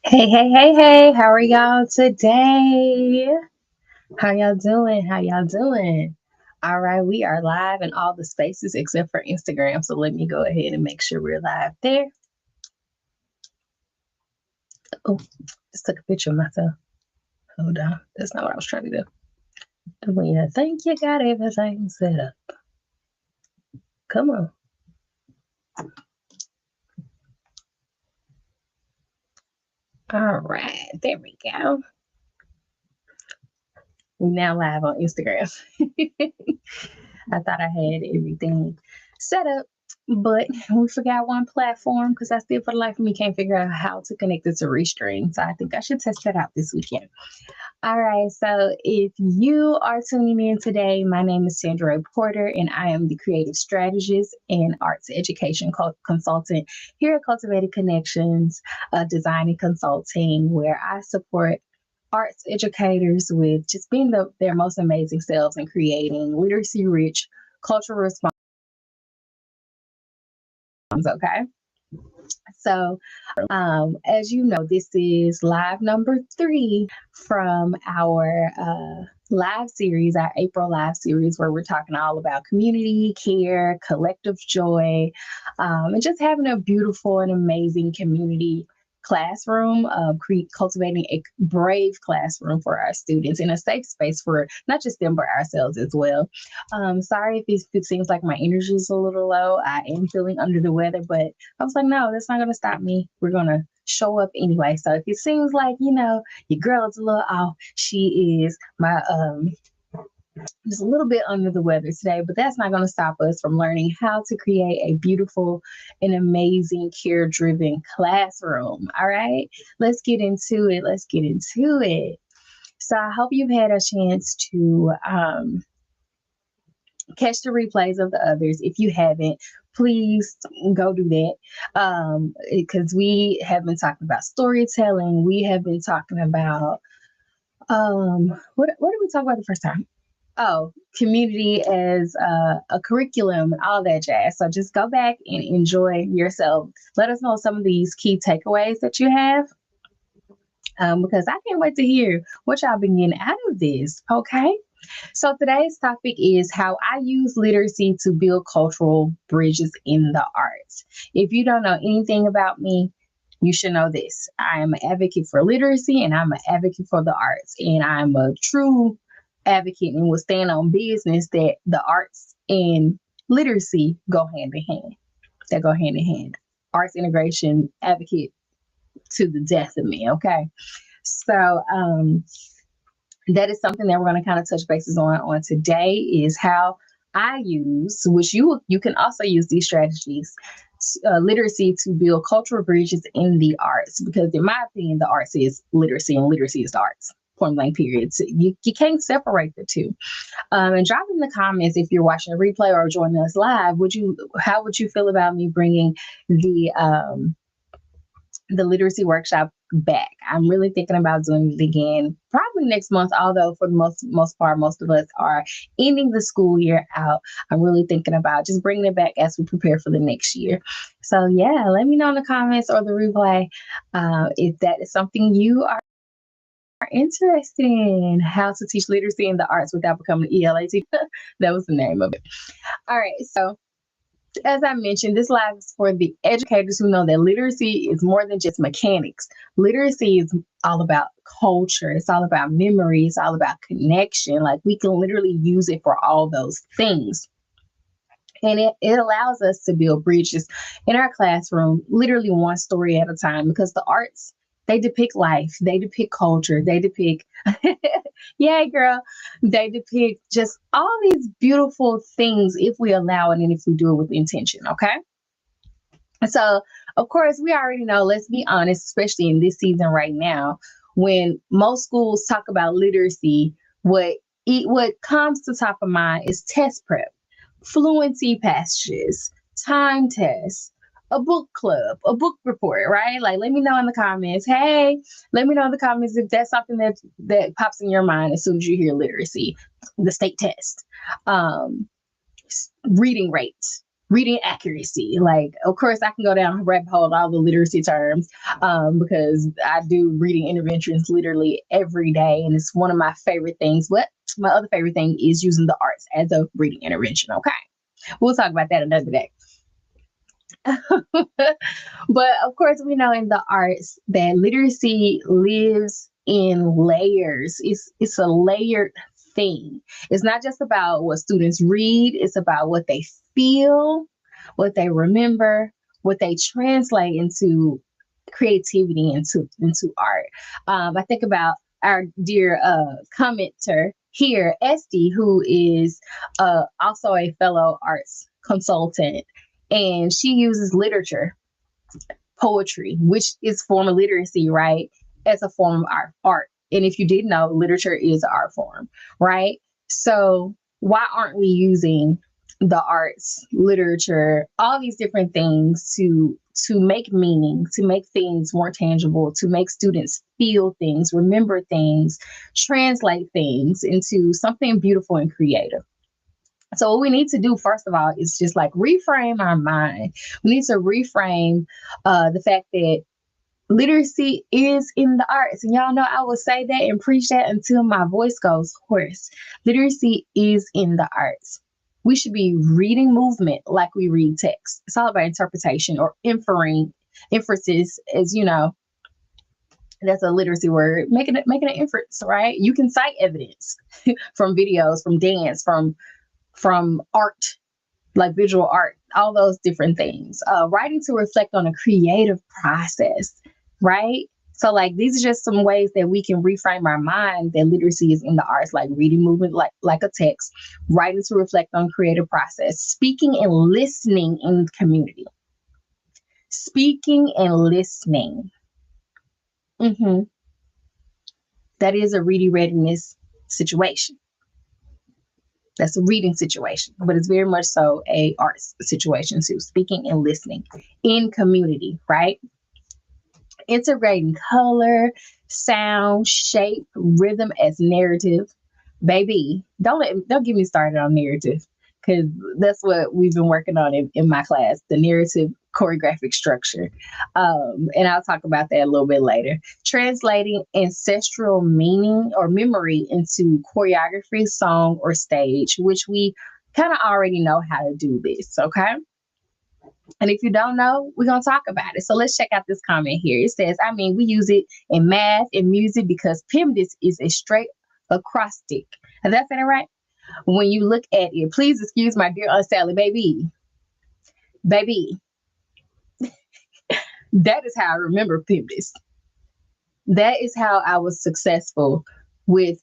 Hey, hey, hey, hey, how are y'all today? How y'all doing? How y'all doing? All right, we are live in all the spaces except for Instagram. So let me go ahead and make sure we're live there. Oh, just took a picture of myself. Hold on. That's not what I was trying to do. When you think you got everything set up. Come on. All right, there we go. We're now live on Instagram. I thought I had everything set up, but we forgot one platform because I still, for the life of me, can't figure out how to connect it to Restream. So I think I should test that out this weekend. All right. So if you are tuning in today, my name is Sandra Porter, and I am the creative strategist and arts education consultant here at Cultivated Connections, design and consulting, where I support arts educators with just being their most amazing selves and creating literacy rich cultural response. Okay. So, as you know, this is live number 3 from our live series, our April live series, where we're talking all about community care, collective joy, and just having a beautiful and amazing community classroom, cultivating a brave classroom for our students in a safe space for not just them, but ourselves as well. Sorry if it seems like my energy is a little low. I am feeling under the weather, but I was like, no, that's not going to stop me. We're going to show up anyway. So if it seems like, your girl is a little off, she is my, just a little bit under the weather today, but that's not going to stop us from learning how to create a beautiful and amazing care driven classroom. All right, let's get into it. Let's get into it. So I hope you've had a chance to catch the replays of the others. If you haven't, please go do that, because we have been talking about storytelling. We have been talking about what did we talk about the first time? Oh, community as a curriculum and all that jazz. So just go back and enjoy yourself. Let us know some of these key takeaways that you have, because I can't wait to hear what y'all been getting out of this. Okay. So today's topic is how I use literacy to build cultural bridges in the arts. If you don't know anything about me, you should know this. I am an advocate for literacy and I'm an advocate for the arts. And I'm a true advocate and will stand on business that the arts and literacy go hand in hand. That go hand in hand. Arts integration advocate to the death of me. Okay. So that is something that we're going to kind of touch bases on today, is how I use, which you can also use these strategies, literacy to build cultural bridges in the arts, because in my opinion the arts is literacy and literacy is the arts, point blank period. So you can't separate the two. And drop in the comments if you're watching a replay or joining us live, how would you feel about me bringing the literacy workshop back? I'm really thinking about doing it again, probably next month, although for the most part, most of us are ending the school year out. I'm really thinking about just bringing it back as we prepare for the next year. So yeah, let me know in the comments or the replay if that is something you are interested in, how to teach literacy in the arts without becoming an ELA teacher. That was the name of it. All right, so as I mentioned, this live is for the educators who know that literacy is more than just mechanics. Literacy is all about culture. It's all about memory. It's all about connection. Like, we can literally use it for all those things. And it allows us to build bridges in our classroom, literally one story at a time, because the arts, They depict life. They depict culture. They depict, yeah, girl. They depict just all these beautiful things if we allow it and if we do it with intention. Okay. So, of course, we already know, let's be honest, especially in this season right now, when most schools talk about literacy, what comes to top of mind is test prep, fluency passages, time tests, a book club, a book report, right? Like, let me know in the comments. Hey, let me know in the comments if that's something that pops in your mind as soon as you hear literacy, the state test. Um, Reading rates, reading accuracy. Like, of course, I can go down a rabbit hole of all the literacy terms because I do reading interventions literally every day, and it's one of my favorite things. But my other favorite thing is using the arts as a reading intervention. Okay, we'll talk about that another day. But of course, we know in the arts that literacy lives in layers. It's a layered thing. It's not just about what students read, it's about what they feel, what they remember, what they translate into creativity, into art. I think about our dear commenter here, Esty, who is also a fellow arts consultant, and she uses literature, poetry, which is form of literacy, right, as a form of art. And if you didn't know, literature is an art form, right? So why aren't we using the arts, literature, all these different things to make meaning, to make things more tangible, to make students feel things, remember things, translate things into something beautiful and creative? So what we need to do, first of all, is just like reframe our mind. We need to reframe the fact that literacy is in the arts. And y'all know I will say that and preach that until my voice goes hoarse. Literacy is in the arts. We should be reading movement like we read text. It's all about interpretation or inferences, as you know. That's a literacy word. Making an inference, right? You can cite evidence from videos, from dance, from art, like visual art, all those different things. Writing to reflect on a creative process, right? So like these are just some ways that we can reframe our mind that literacy is in the arts, like reading movement like a text, writing to reflect on creative process, speaking and listening in community. Speaking and listening. Mm-hmm. That is a ready readiness situation. That's a reading situation, but it's very much so a arts situation too. Speaking and listening in community, right? Integrating color, sound, shape, rhythm as narrative. Baby, don't get me started on narrative because that's what we've been working on in my class, the narrative choreographic structure. And I'll talk about that a little bit later. Translating ancestral meaning or memory into choreography, song, or stage, which we kind of already know how to do this, okay? And if you don't know, we're going to talk about it. So let's check out this comment here. It says, we use it in math and music because PEMDAS is a straight acrostic. Is that saying it right? When you look at it, please excuse my dear Aunt Sally, baby. Baby, that is how I remember PEMDAS. That is how I was successful with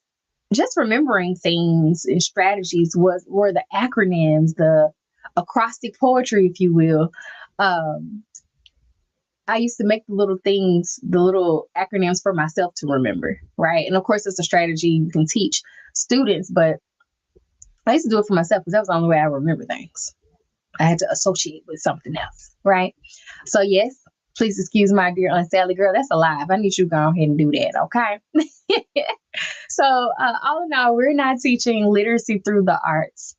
just remembering things and strategies were the acronyms, the acrostic poetry, if you will. I used to make the little things, the little acronyms for myself to remember, right? And of course, it's a strategy you can teach students, but I used to do it for myself because that was the only way I remember things. I had to associate with something else, right? So yes, please excuse my dear Aunt Sally, girl, that's alive. I need you to go ahead and do that, okay? So all in all, we're not teaching literacy through the arts.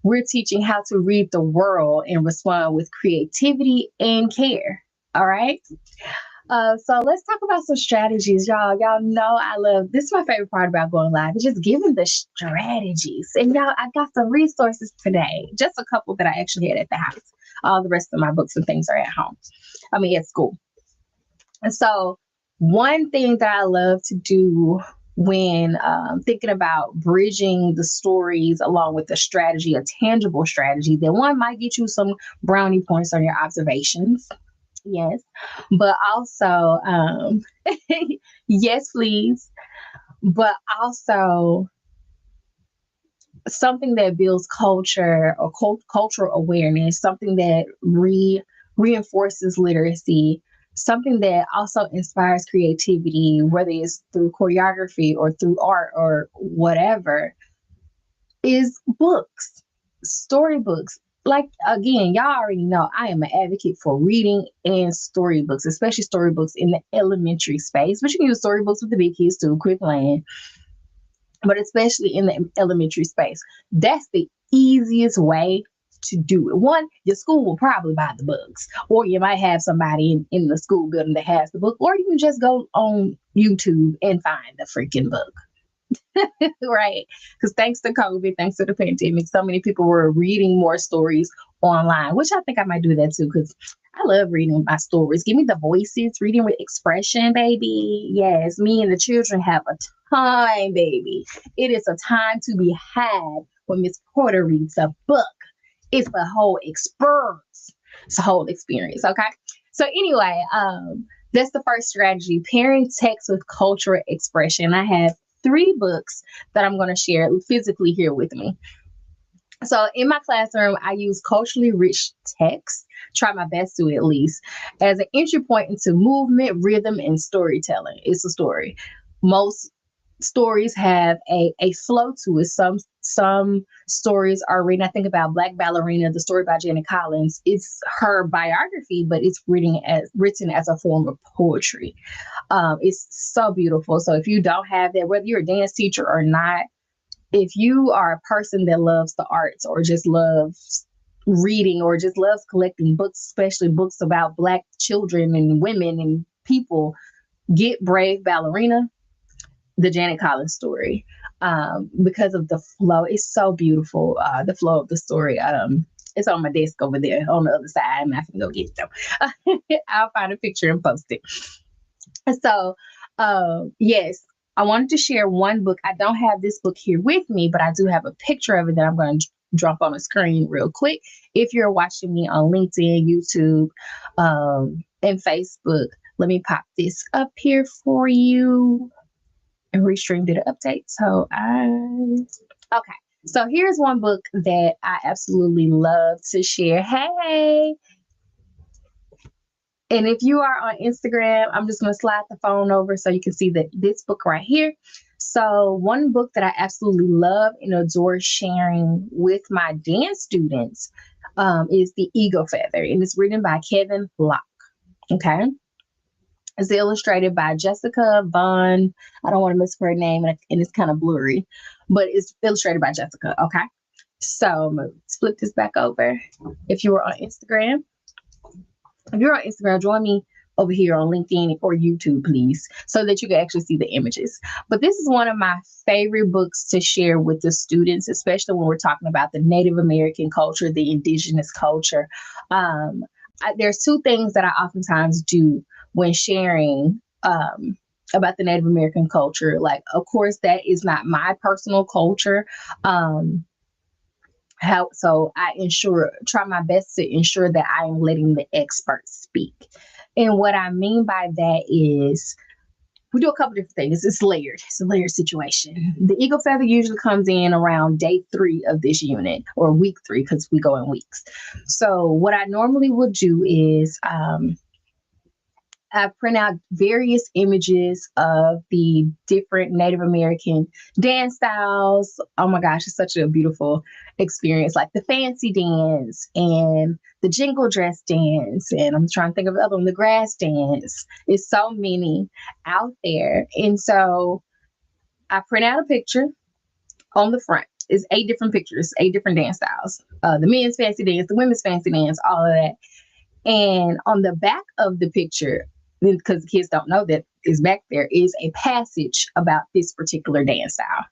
We're teaching how to read the world and respond with creativity and care. All right. So let's talk about some strategies, y'all. Y'all know I love this. Is my favorite part about going live. It's just giving the strategies. And y'all, I got some resources today. Just a couple that I actually had at the house. All the rest of my books and things are at home. At school. And so one thing that I love to do when thinking about bridging the stories along with the strategy, a tangible strategy, that one might get you some brownie points on your observations. Yes. But also, yes, please. But also something that builds culture or cultural awareness, something that reinforces literacy, something that also inspires creativity, whether it's through choreography or through art or whatever, is books, storybooks. Like again, y'all already know I am an advocate for reading and storybooks, especially storybooks in the elementary space. But you can use storybooks with the big kids too. Quit playing, but especially in the elementary space, that's the easiest way to do it. One, your school will probably buy the books, or you might have somebody in the school building that has the book, or you can just go on YouTube and find the freaking book. Right? Because thanks to COVID, thanks to the pandemic, so many people were reading more stories online, which I think I might do that too because I love reading my stories. Give me the voices, reading with expression, baby. Yes, me and the children have a time, baby. It is a time to be had when Miss Porter reads a book. It's a whole experience. It's a whole experience. Okay. So anyway, that's the first strategy: pairing text with cultural expression. I have 3 books that I'm going to share physically here with me. So in my classroom, I use culturally rich text, try my best to at least, as an entry point into movement, rhythm, and storytelling. It's a story. Most stories have a flow to it. Some stories are written. I think about Black Ballerina, the story by Janet Collins. It's her biography, but it's written as a form of poetry. It's so beautiful. So if you don't have that, whether you're a dance teacher or not, if you are a person that loves the arts or just loves reading or just loves collecting books, especially books about Black children and women and people, get Brave Ballerina, the Janet Collins story, because of the flow. It's so beautiful. The flow of the story. It's on my desk over there on the other side. I'm not gonna go get them. I'll find a picture and post it. So, yes, I wanted to share one book. I don't have this book here with me, but I do have a picture of it that I'm going to drop on the screen real quick. If you're watching me on LinkedIn, YouTube, and Facebook, let me pop this up here for you and Restream did an update. Okay. So here's one book that I absolutely love to share. Hey, and if you are on Instagram, I'm just going to slide the phone over so you can see this book right here. So one book that I absolutely love and adore sharing with my dance students is The Eagle Feather, and it's written by Kevin Locke. Okay. It's illustrated by Jessica Vaughn. I don't want to miss her name, and it's kind of blurry, but it's illustrated by Jessica. Okay. So I'm going to split this back over. If you were on Instagram, if you're on Instagram, join me over here on LinkedIn or YouTube, please, so that you can actually see the images. But this is one of my favorite books to share with the students, especially when we're talking about the Native American culture, the indigenous culture. There's 2 things that I oftentimes do when sharing about the Native American culture. Like, of course, that is not my personal culture. So I try my best to ensure that I am letting the experts speak. And what I mean by that is we do a couple different things. It's layered. It's a layered situation. The Eagle Feather usually comes in around day 3 of this unit, or week 3, because we go in weeks. So what I normally would do is I print out various images of the different Native American dance styles. Oh my gosh, it's such a beautiful experience, like the fancy dance and the jingle dress dance. And I'm trying to think of the other one, the grass dance. It's so many out there. And so I print out a picture on the front. It's 8 different pictures, 8 different dance styles. The men's fancy dance, the women's fancy dance, all of that. And on the back of the picture, because the kids don't know that is back there, is a passage about this particular dance style.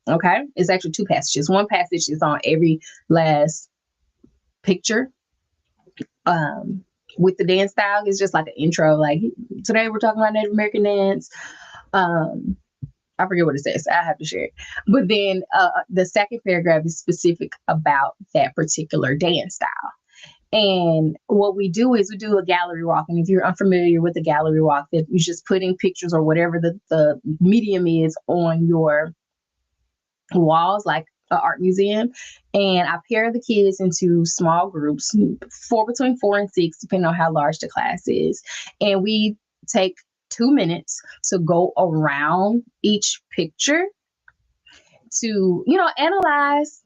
Okay. It's actually 2 passages. One passage is on every last picture. With the dance style, it's just like an intro. Like, today we're talking about Native American dance. I forget what it says. I have to share it. But then the second paragraph is specific about that particular dance style. And what we do is we do a gallery walk. And if you're unfamiliar with the gallery walk, that you're just putting pictures or whatever the medium is on your walls, like an art museum. And I pair the kids into small groups, between 4 and 6, depending on how large the class is. And we take 2 minutes to go around each picture to, analyze.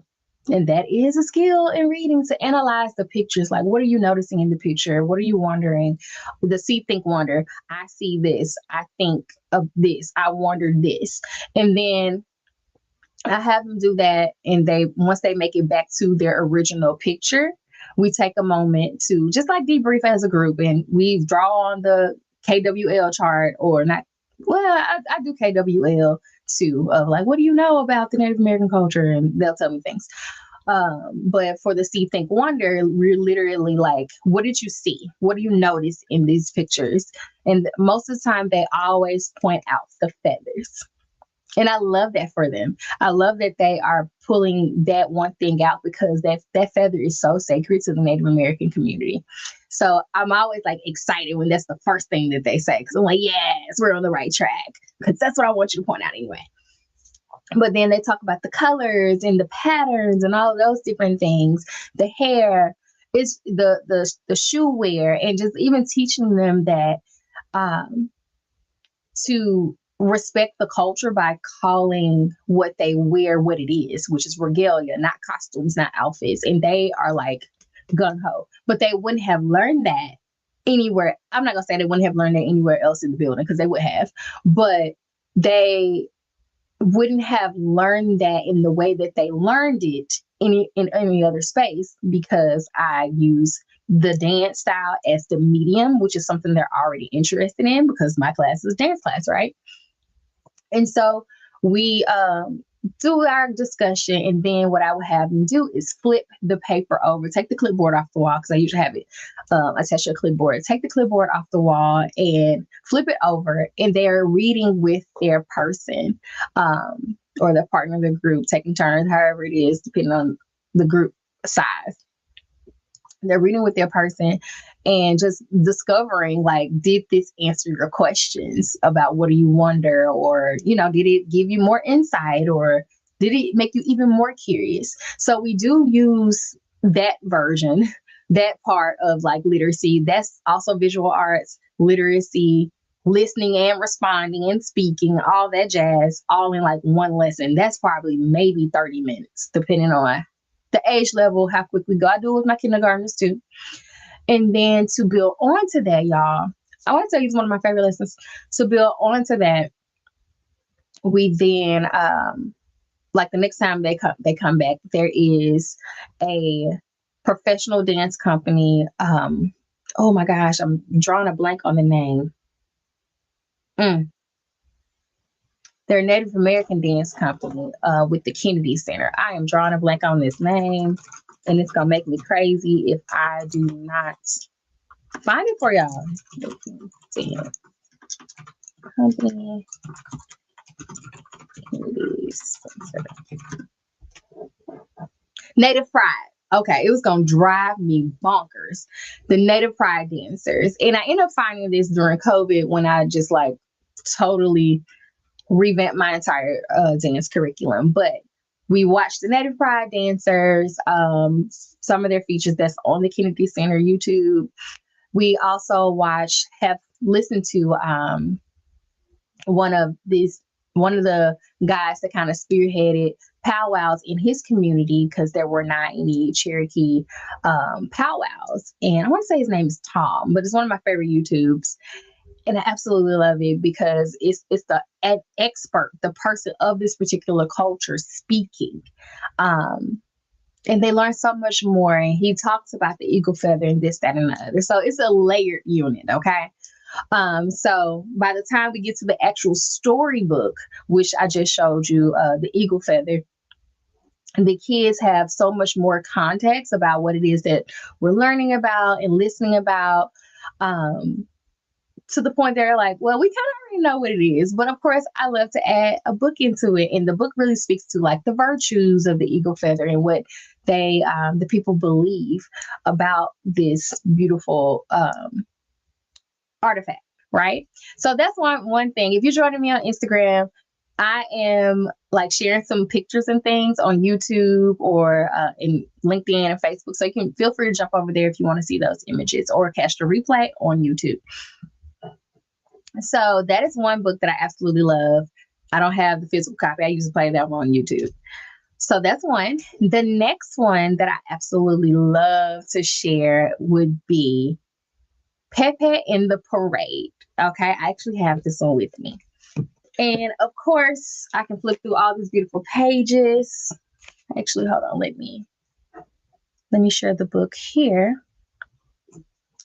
And that is a skill in reading, to analyze the pictures. Like, what are you noticing in the picture? What are you wondering? The see, think, wonder. I see this. I think of this. I wonder this. And then I have them do that. And once they make it back to their original picture, we take a moment to just like debrief as a group, and we draw on the KWL chart, or not. Well, I do KWL too, of like, what do you know about the Native American culture? And they'll tell me things. But for the see, think, wonder, we're literally like, what did you see? What do you notice in these pictures? And most of the time, they always point out the feathers. And I love that for them. I love that they are pulling that one thing out, because that feather is so sacred to the Native American community. So I'm always like excited when that's the first thing that they say, because I'm like, yes, we're on the right track, because that's what I want you to point out anyway. But then they talk about the colors and the patterns and all of those different things, the hair, it's the shoe wear, and just even teaching them that to respect the culture by calling what they wear what it is, which is regalia, not costumes, not outfits. And they are like gung ho, but they wouldn't have learned that anywhere. I'm not gonna say they wouldn't have learned that anywhere else in the building, because they would have, but they wouldn't have learned that in the way that they learned it in any other space, because I use the dance style as the medium, which is something they're already interested in, because my class is dance class, right? And so we do our discussion, and then what I would have them do is flip the paper over, take the clipboard off the wall, because I usually have it attached to a clipboard. Take the clipboard off the wall and flip it over, and they're reading with their person or the partner of the group, taking turns, however it is, depending on the group size. They're reading with their person and just discovering, like, did this answer your questions about what do you wonder? Or, did it give you more insight, or did it make you even more curious? So we do use that version, that part of like literacy. That's also visual arts, literacy, listening and responding and speaking, all that jazz, all in like one lesson. That's probably maybe 30 minutes, depending on the age level, how quick we go. I do it with my kindergartners too. And then to build onto that, y'all, I want to tell you, it's one of my favorite lessons. To build onto that, we then, like the next time they come back, there is a professional dance company. Oh my gosh, I'm drawing a blank on the name. They're a Native American dance company with the Kennedy Center. I am drawing a blank on this name, and it's gonna make me crazy if I do not find it for y'all. Company Kennedy Center. Native Pride. Okay, it was gonna drive me bonkers. The Native Pride dancers, and I ended up finding this during COVID, when I just like totally revamp my entire dance curriculum. But we watched the Native Pride dancers, some of their features that's on the Kennedy Center YouTube. We also have listened to one of the guys that kind of spearheaded powwows in his community, because there were not any Cherokee powwows. And I want to say his name is Tom, but it's one of my favorite YouTubes. And I absolutely love it, because it's the expert, the person of this particular culture speaking. And they learn so much more. And he talks about the eagle feather and this, that, and the other. So it's a layered unit, okay? So by the time we get to the actual storybook, which I just showed you, the eagle feather, the kids have so much more context about what it is that we're learning about and listening about. To the point they're like, well, we kind of already know what it is. But of course, I love to add a book into it. And the book really speaks to like the virtues of the eagle feather and what the people believe about this beautiful artifact, right? So that's one thing. If you're joining me on Instagram, I am like sharing some pictures and things on YouTube or in LinkedIn and Facebook. So you can feel free to jump over there if you want to see those images or catch the replay on YouTube. So that is one book that I absolutely love. I don't have the physical copy. I usually play that one on YouTube. So that's one. The next one that I absolutely love to share would be Pepe in the Parade. Okay, I actually have this one with me. And of course, I can flip through all these beautiful pages. Actually, hold on, let me share the book here.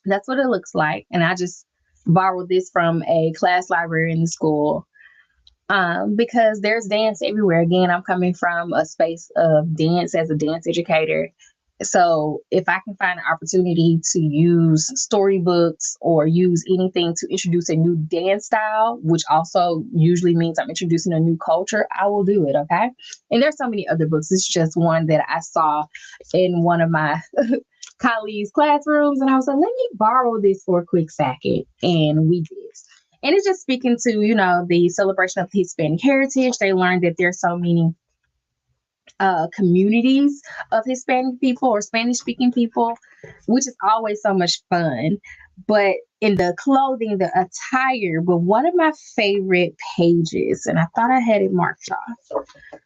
That's what it looks like. And I just borrowed this from a class library in the school because there's dance everywhere. Again, I'm coming from a space of dance as a dance educator. So if I can find an opportunity to use storybooks or use anything to introduce a new dance style, which also usually means I'm introducing a new culture, I will do it. Okay. And there's so many other books. It's just one that I saw in one of my colleagues' classrooms. And I was like, let me borrow this for a quick second. And we did. And it's just speaking to, the celebration of Hispanic heritage. They learned that there's so many communities of Hispanic people or Spanish speaking people, which is always so much fun. But in the clothing, the attire, but one of my favorite pages, and I thought I had it marked off.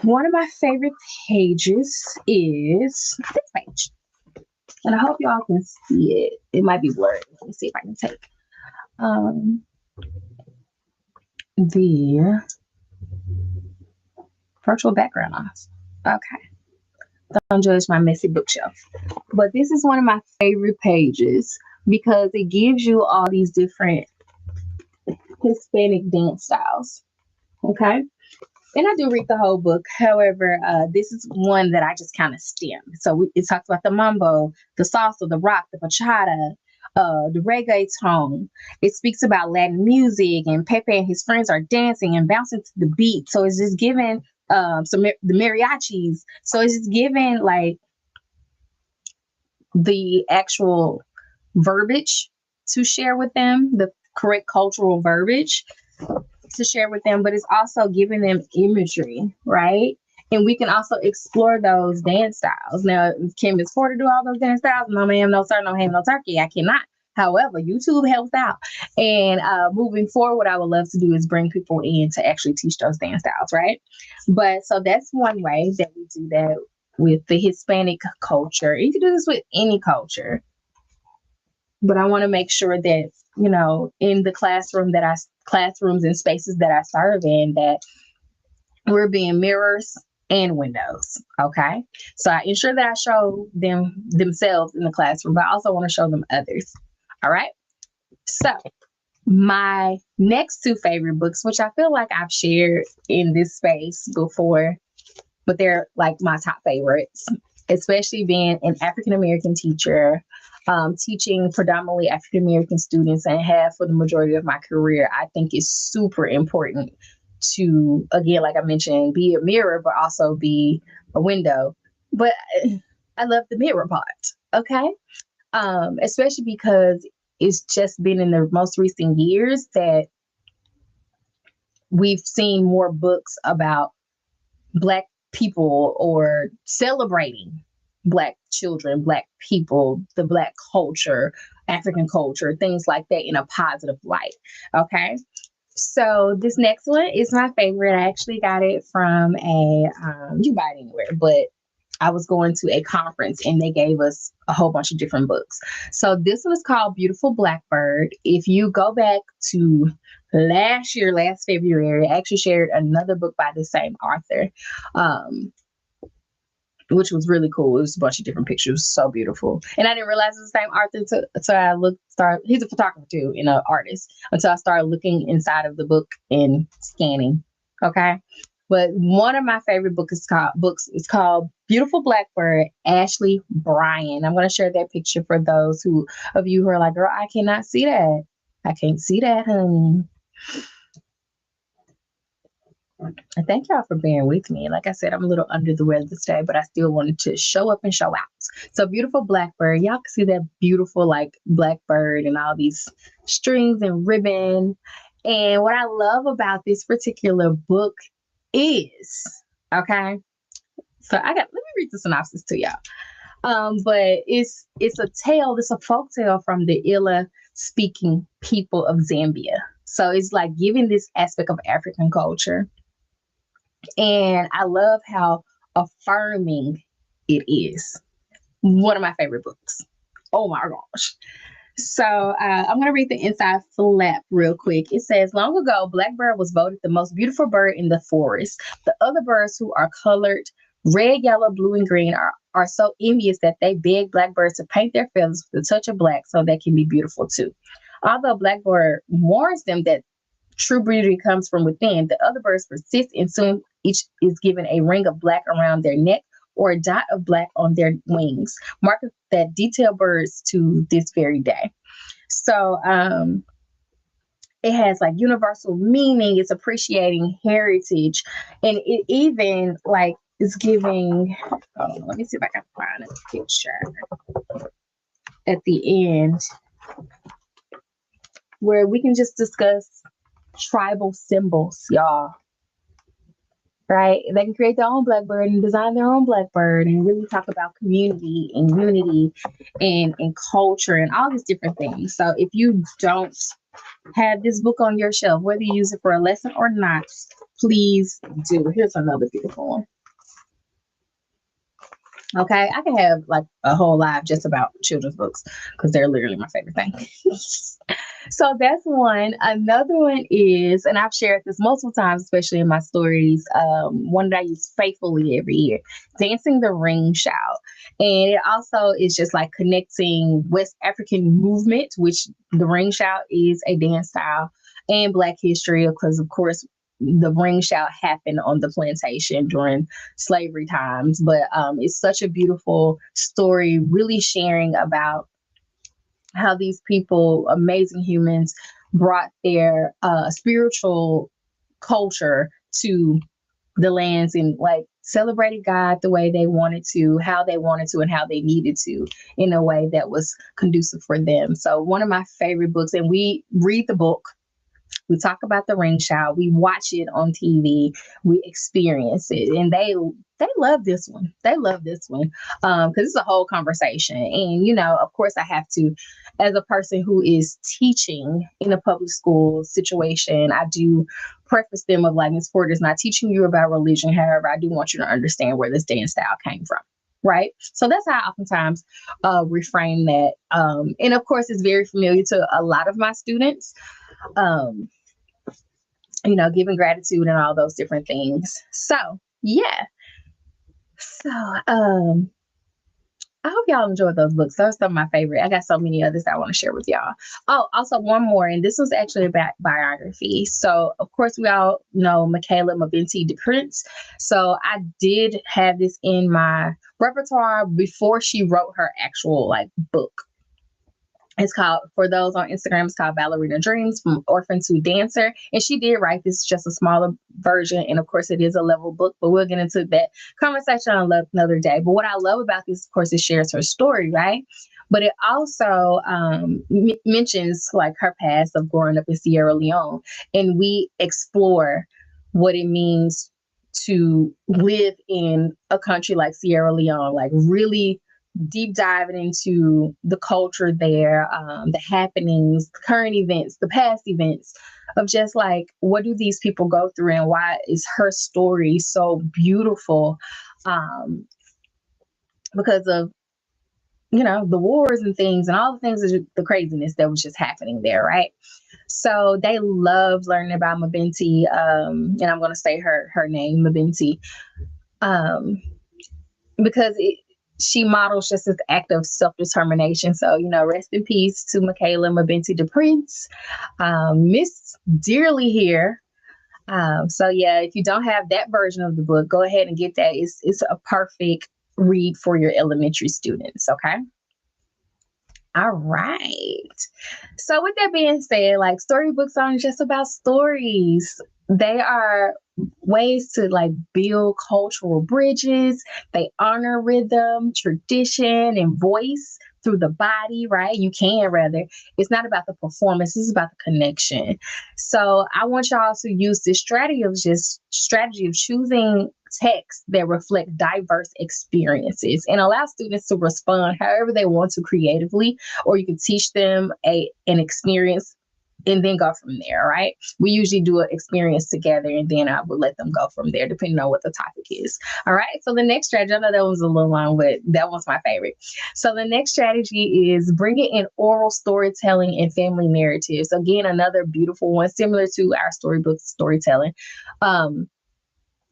One of my favorite pages is this page. And I hope y'all can see it. It might be blurry. Let me see if I can take the virtual background off. Okay. Don't judge my messy bookshelf. But this is one of my favorite pages because it gives you all these different Hispanic dance styles. Okay. And I do read the whole book. However, this is one that I just kind of stem. So it talks about the mambo, the salsa, the rock, the bachata, the reggaeton. It speaks about Latin music, and Pepe and his friends are dancing and bouncing to the beat. So it's just giving the mariachis. So it's just giving like the actual verbiage to share with them, the correct cultural verbiage to share with them, but it's also giving them imagery, right? And we can also explore those dance styles. Now, can Miss Porter do all those dance styles? No ma'am, no sir, no ham, no turkey. I cannot. However, YouTube helps out. And moving forward, what I would love to do is bring people in to actually teach those dance styles, right? But so that's one way that we do that with the Hispanic culture. You can do this with any culture. But I want to make sure that, in the classrooms and spaces that I serve in, that we're being mirrors and windows. Okay. So I ensure that I show them themselves in the classroom, but I also want to show them others. All right. So my next two favorite books, which I feel like I've shared in this space before, but they're like my top favorites, especially being an African-American teacher, teaching predominantly African-American students and have for the majority of my career. I think it's super important to, again, like I mentioned, be a mirror, but also be a window. But I love the mirror part. Okay. Especially because it's just been in the most recent years that we've seen more books about Black people or celebrating Black children, Black people, the Black culture, African culture, things like that in a positive light. Okay. So this next one is my favorite. I actually got it from you can buy it anywhere, but I was going to a conference and they gave us a whole bunch of different books. So this was called Beautiful Blackbird. If you go back to last February, I actually shared another book by the same author, which was really cool. It was a bunch of different pictures. So beautiful. And I didn't realize it was the same author until I he's a photographer too, an artist, until I started looking inside of the book and scanning. Okay. But one of my favorite books is called Beautiful Blackbird, Ashley Bryan. I'm going to share that picture for those of you who are like, girl, I cannot see that. I can't see that, honey. And thank y'all for bearing with me. Like I said, I'm a little under the weather today, but I still wanted to show up and show out. So beautiful blackbird. Y'all can see that beautiful like blackbird and all these strings and ribbon. And what I love about this particular book is, okay. So let me read the synopsis to y'all. But it's a tale, it's a folk tale from the Ila speaking people of Zambia. So it's like giving this aspect of African culture. And I love how affirming it is. One of my favorite books. Oh my gosh. So I'm going to read the inside flap real quick. It says, long ago, Blackbird was voted the most beautiful bird in the forest. The other birds who are colored red, yellow, blue, and green are so envious that they beg Blackbird to paint their feathers with a touch of black so they can be beautiful too. Although Blackbird warns them that true beauty comes from within, the other birds persist and soon each is given a ring of black around their neck or a dot of black on their wings, marking that detail birds to this very day. So it has like universal meaning, it's appreciating heritage, and it even like is giving, hold on, let me see if I can find a picture at the end where we can just discuss tribal symbols, y'all. Right? They can create their own blackbird and design their own blackbird and really talk about community and unity and culture and all these different things. So if you don't have this book on your shelf, whether you use it for a lesson or not, please do. Here's another beautiful one. Okay, I can have like a whole live just about children's books because they're literally my favorite thing. So that's one. Another one is, and I've shared this multiple times, especially in my stories, one that I use faithfully every year, Dancing the Ring Shout. And it also is just like connecting West African movement, which the ring shout is a dance style, and Black history, because of course the ring shout happened on the plantation during slavery times. But it's such a beautiful story, really sharing about how these people, amazing humans, brought their spiritual culture to the lands and like celebrated God the way they wanted to, how they wanted to, and how they needed to in a way that was conducive for them. So one of my favorite books, and we read the book, we talk about the ring shout, we watch it on TV, we experience it, and they love this one. They love this one because it's a whole conversation. And you know, of course, I have to, as a person who is teaching in a public school situation, I do preface them of like, Ms. Porter is not teaching you about religion. However, I do want you to understand where this dance style came from. Right. So that's how I oftentimes reframe that. And of course, it's very familiar to a lot of my students. Um, you know, giving gratitude and all those different things. So, yeah. So, I hope y'all enjoyed those books. Those are some of my favorite. I got so many others that I want to share with y'all. Oh, also one more, and this was actually about biography. So, of course, we all know Michaela Mabinti de Prince. So, I did have this in my repertoire before she wrote her actual like book. It's called, for those on Instagram, it's called Ballerina Dreams, From Orphan to Dancer. And she did write this, just a smaller version. And of course, it is a level book, but we'll get into that conversation on another day. But what I love about this, of course, it shares her story, right? But it also mentions like her past of growing up in Sierra Leone. And we explore what it means to live in a country like Sierra Leone, like really deep diving into the culture there, the happenings, the current events, the past events of just like, what do these people go through and why is her story so beautiful? Because of, you know, the wars and things and all the things, the craziness that was just happening there, right? So they loved learning about Mabinti, and I'm going to say her name, Mabinti, because she models just this act of self-determination. So, you know, rest in peace to Michaela Mabinti de Prince. Miss dearly here. So yeah, if you don't have that version of the book, go ahead and get that. It's a perfect read for your elementary students. Okay. All right. So with that being said, like storybooks aren't just about stories. They are ways to like build cultural bridges. They honor rhythm, tradition, and voice through the body, right? You can rather. It's not about the performance, it's about the connection. So I want y'all to use this strategy of choosing texts that reflect diverse experiences and allow students to respond however they want to creatively, or you can teach them an experience and then go from there, right? We usually do an experience together and then I would let them go from there, depending on what the topic is. All right. So the next strategy, I know that was a little long, but that was my favorite. So the next strategy is bringing in oral storytelling and family narratives. Again, another beautiful one, similar to our storybook storytelling.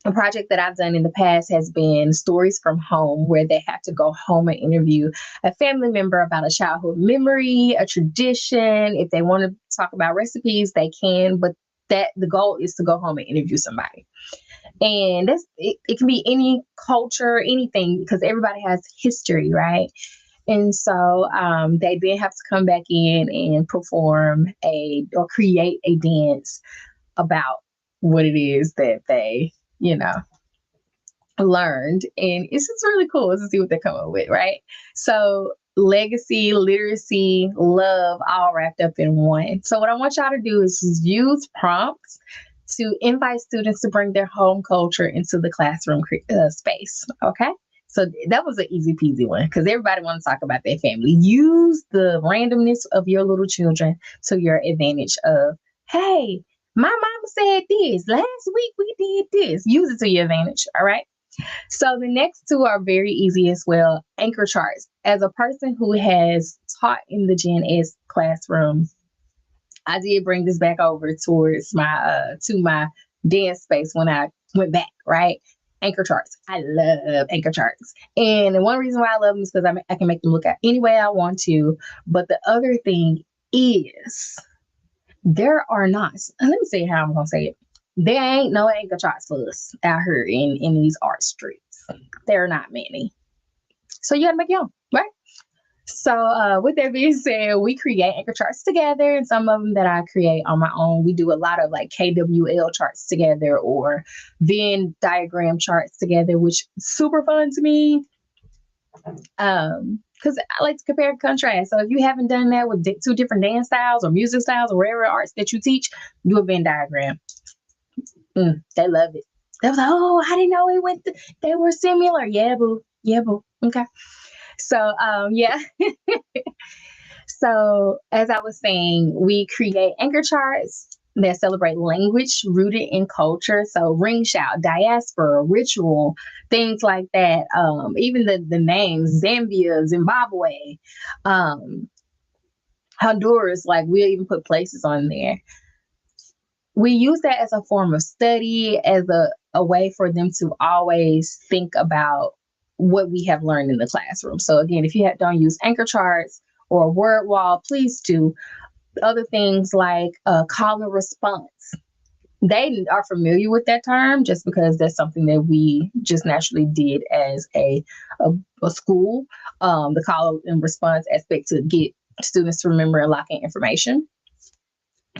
A project that I've done in the past has been Stories from Home, where they have to go home and interview a family member about a childhood memory, a tradition. If they want to talk about recipes, they can, but that the goal is to go home and interview somebody. And it can be any culture, anything, because everybody has history, right? And so they then have to come back in and perform or create a dance about what it is that they, you know, learned. And it's just really cool to see what they come up with, right? So legacy, literacy, love, all wrapped up in one. So what I want y'all to do is just use prompts to invite students to bring their home culture into the classroom space. Okay. So that was an easy peasy one because everybody wants to talk about their family. Use the randomness of your little children to your advantage of, hey, my mama said this. Last week we did this. Use it to your advantage. All right. So the next two are very easy as well. Anchor charts. As a person who has taught in the Gen Ed classroom, I did bring this back over towards my to my dance space when I went back, right? Anchor charts. I love anchor charts. And the one reason why I love them is because I can make them look at any way I want to. But the other thing is there are not, and let me say how I'm going to say it. There ain't no anchor charts for us out here in these art streets. There are not many. So you got to make your own, right? So with that being said, we create anchor charts together, and some of them that I create on my own. We do a lot of like KWL charts together or Venn diagram charts together, which is super fun to me. Because I like to compare and contrast. So if you haven't done that with two different dance styles or music styles or whatever arts that you teach, do a Venn diagram. They love it. They was like, oh, I didn't know they were similar. Yeah, boo. Yeah, boo. Okay. So, yeah. So as I was saying, we create anchor charts that celebrate language rooted in culture. So ring shout, diaspora, ritual, things like that. Even the names, Zambia, Zimbabwe, Honduras, like we'll even put places on there. We use that as a form of study, as a way for them to always think about what we have learned in the classroom. So again, if you don't use anchor charts or a word wall, please do. Other things like call and response. They are familiar with that term just because that's something that we just naturally did as a school, the call and response aspect to get students to remember and lock in information.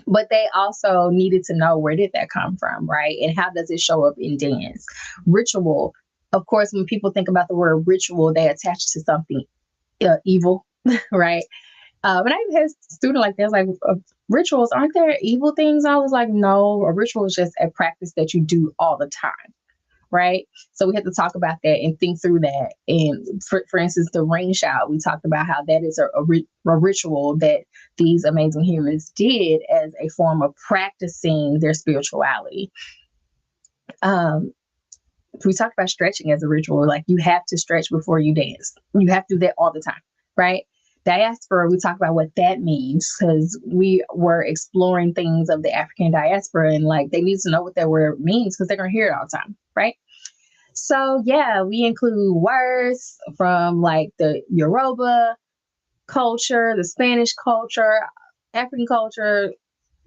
But they also needed to know, where did that come from, right? And how does it show up in dance? Ritual. Of course, when people think about the word ritual, they attach to something evil, right? And I even had a student like that, like, rituals, aren't there evil things? I was like, no, a ritual is just a practice that you do all the time, right? So we had to talk about that and think through that. And for instance, the ring shout, we talked about how that is a ritual that these amazing humans did as a form of practicing their spirituality. We talked about stretching as a ritual. Like, you have to stretch before you dance. You have to do that all the time, right? Diaspora, we talk about what that means because we were exploring things of the African diaspora, and like they need to know what that word means because they're going to hear it all the time, right? So yeah, we include words from like the Yoruba culture, the Spanish culture, African culture,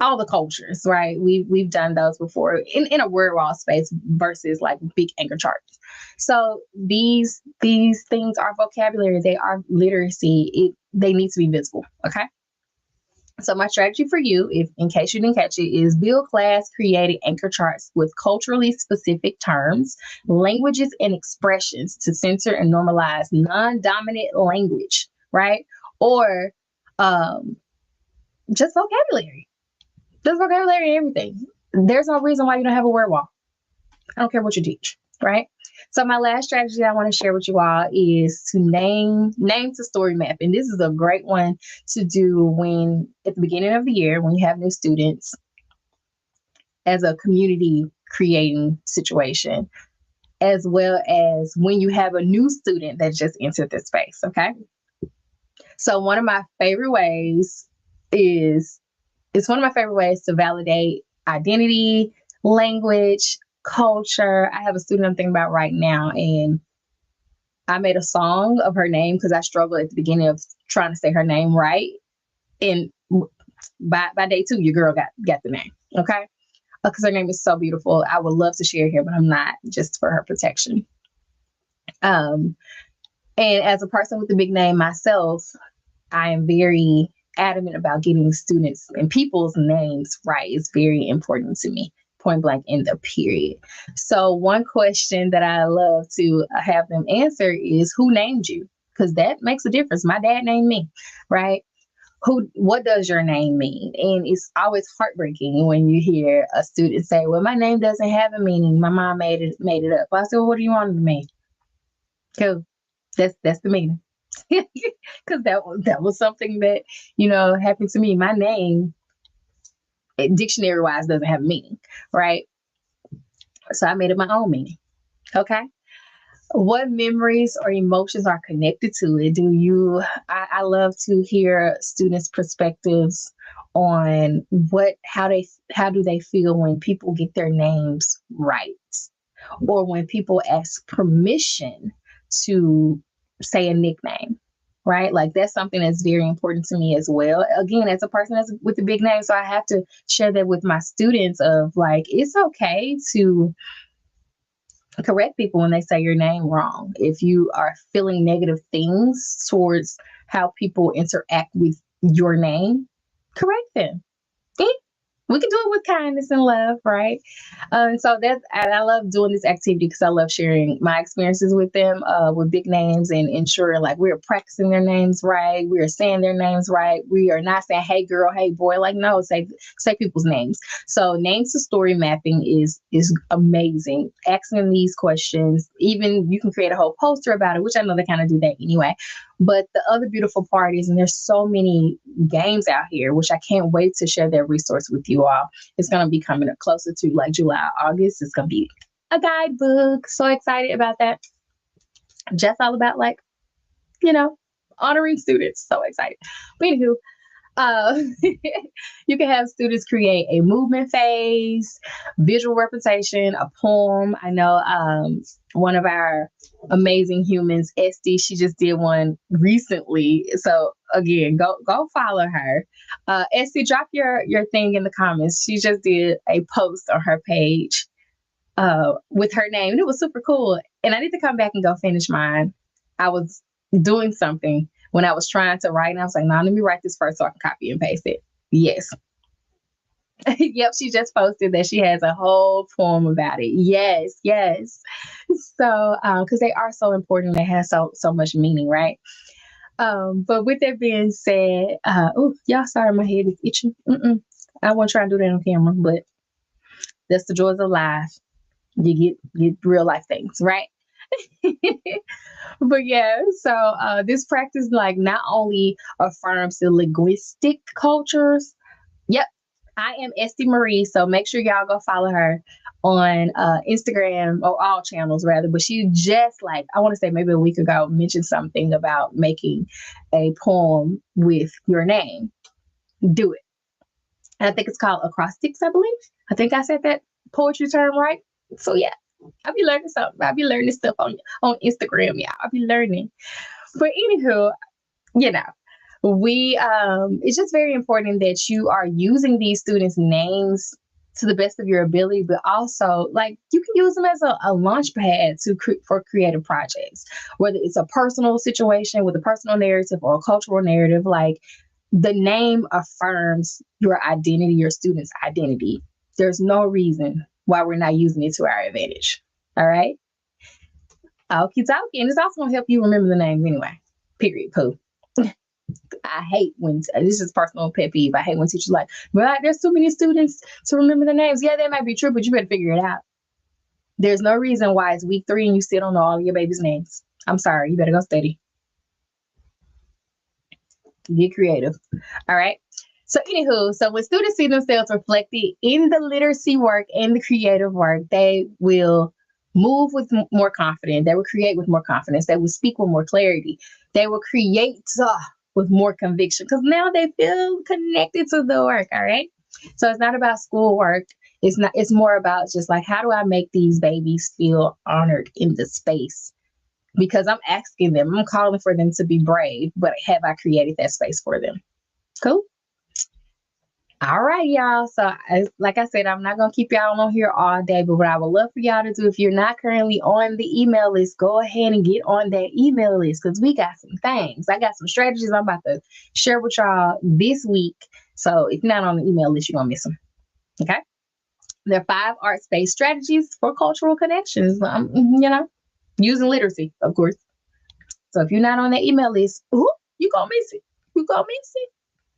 all the cultures, right? We've done those before in a word wall space versus like big anchor charts. So these things are vocabulary, they are literacy. They need to be visible. Okay. So my strategy for you, if in case you didn't catch it, is build class created anchor charts with culturally specific terms, languages, and expressions to censor and normalize non-dominant language, right? Or um, just vocabulary. Just vocabulary and everything. There's no reason why you don't have a word wall. I don't care what you teach, right? So my last strategy I want to share with you all is to name to story map. And this is a great one to do when at the beginning of the year when you have new students as a community creating situation, as well as when you have a new student that just entered the space. Okay. So one of my favorite ways is it's one of my favorite ways to validate identity, language, culture. I have a student I'm thinking about right now, and I made a song of her name because I struggled at the beginning of trying to say her name right. And by day two, your girl got the name. Okay. Because her name is so beautiful. I would love to share here, but I'm not, just for her protection. And as a person with a big name myself, I am very adamant about getting students and people's names right. It's very important to me, point blank in the period. So one question that I love to have them answer is who named you? Because that makes a difference. My dad named me, right? What does your name mean? And it's always heartbreaking when you hear a student say, well, my name doesn't have a meaning. My mom made it up. I said, well, what do you want it to mean? Cool. That's the meaning. Because that was something that happened to me. My name, dictionary wise, doesn't have meaning, right? So I made it my own meaning. Okay. What memories or emotions are connected to it? I love to hear students' perspectives on how do they feel when people get their names right, or when people ask permission to say a nickname, right? Like that's something that's very important to me as well. Again, as a person that's with a big name, so I have to share that with my students of like, it's okay to correct people when they say your name wrong. If you are feeling negative things towards how people interact with your name, correct them. We can do it with kindness and love, right? So and I love doing this activity because I love sharing my experiences with them, with big names, and ensuring like we're practicing their names right, we are saying their names right, we are not saying hey girl, hey boy, like no, say people's names. So names to story mapping is amazing. Asking these questions, even you can create a whole poster about it, which I know they kind of do that anyway. But the other beautiful part is, and there's so many games out here, which I can't wait to share that resource with you all. It's going to be coming up closer to like July, August. It's going to be a guidebook. So excited about that. Just all about like, honoring students. So excited. But anywho, you can have students create a movement phase, visual representation, a poem. I know one of our amazing humans, Esty, she just did one recently. So again, go follow her. Esty, drop your thing in the comments. She just did a post on her page with her name, and it was super cool. And I need to come back and go finish mine. I was doing something when I was trying to write, and I was like, let me write this first so I can copy and paste it. Yes. Yep, she just posted that she has a whole poem about it. Yes, yes. So, because they are so important, they have so much meaning, right? But with that being said, oh, y'all, sorry, my head is itching. I wasn't trying to do that on camera, but that's the joys of life. You get real life things, right? But yeah, so this practice like not only affirms the linguistic cultures. Yep, I am Esty Marie, so make sure y'all go follow her on Instagram, or all channels rather. But she just like, I want to say maybe a week ago, mentioned something about making a poem with your name. Do it. And I think it's called acrostics, I believe. I think I said that poetry term right. So yeah, I'll be learning something. I'll be learning stuff on Instagram, y'all. I'll be learning. But anywho, you know, we it's just very important that you are using these students' names to the best of your ability, but also like you can use them as a launch pad for creative projects, whether it's a personal situation with a personal narrative or a cultural narrative. Like The name affirms your identity, your student's identity. There's no reason why we're not using it to our advantage. All right. I'll keep talking. It's also gonna help you remember the names anyway. Period. Pooh. I hate when this is personal pet peeve. I hate when teachers like, but there's too many students to remember the names. Yeah, that might be true, but you better figure it out. There's no reason why it's week 3 and you still don't know all of your baby's names. I'm sorry. You better go study. Get creative. All right. So, anywho, so when students see themselves reflected in the literacy work and the creative work, they will move with more confidence. They will create with more confidence. They will speak with more clarity. They will create with more conviction because now they feel connected to the work. All right. So it's not about schoolwork. It's not. It's more about just like how do I make these babies feel honored in the space? Because I'm asking them, I'm calling for them to be brave, but have I created that space for them? Cool. All right, y'all. So, like I said, I'm not going to keep y'all on here all day, but what I would love for y'all to do, if you're not currently on the email list, go ahead and get on that email list because we got some things. I got some strategies I'm about to share with y'all this week. So, if you're not on the email list, you're going to miss them. Okay. There are 5 arts-based strategies for cultural connections, using literacy, of course. So, if you're not on that email list, you're going to miss it. You're going to miss it.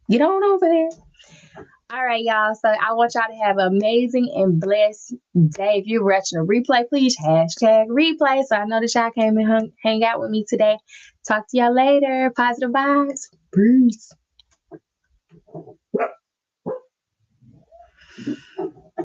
Get on over there. All right, y'all. So I want y'all to have an amazing and blessed day. If you're watching a replay, please hashtag replay. So I know that y'all came and hang out with me today. Talk to y'all later. Positive vibes. Peace.